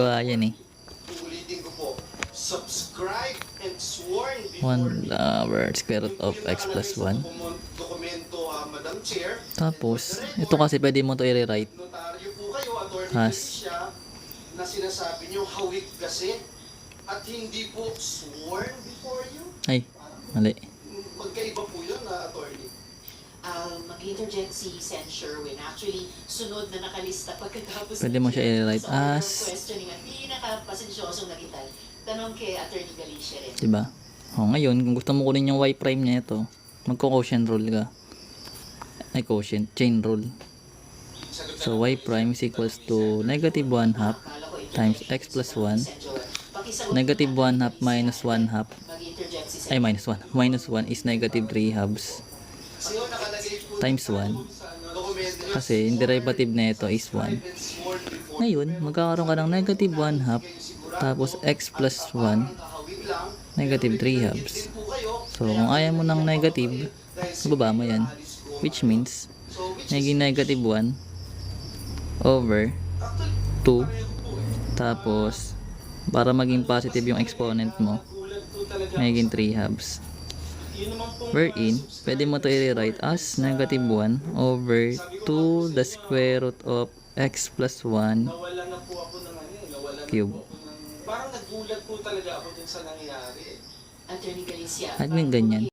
Yan eh. Ulitin ko po. Subscribe and sworn 1 over square root of x plus 1. Dokumento, Madam Chair. Tapos, ito kasi pwede mo to i-rewrite Notaryo po kayo, Attorney as Galicia, na sinasabi nyo hawik kasi at hindi po sworn before you. ay, mali. Magkaiba po yun, Attorney. Mag-interject si Sen. Sherwin. Actually, sunod na nakalista pagkatapos Pwede mo siya i-write as questioning at pinaka-pasensyosong nagital. Tanong kay Attorney Galicia rin. diba? Ngayon, kung gusto mo kunin yung y prime niya ito, magko-quotient rule ka. Ay, quotient, chain rule. So, y prime is equals to negative 1 half times x plus 1. Negative 1 half minus 1 half. Mag-interject si Ay, minus 1. Minus 1 is negative 3 halves Kasi yung nakalagay po times 1. dokumento nyo, Kasi, yung derivative na ito is 1. and sworn before Ngayon, magkakaroon ka ng negative 1 half tapos x plus 1 hawik lang. negative 3 halves. Po kayo, So, kung ayaw mo ng negative, ibaba mo yan. Which means, naging negative 1 over 2. Tapos, para maging positive yung exponent mo, naging 3 halves. Wherein, pwede mo to i-rewrite as negative 1 over 2 the square root of x plus 1 Nawala na po ako ng cube. parang nagulat po talaga ako dun sa nangyari. Attorney Galicia. At may ganyan.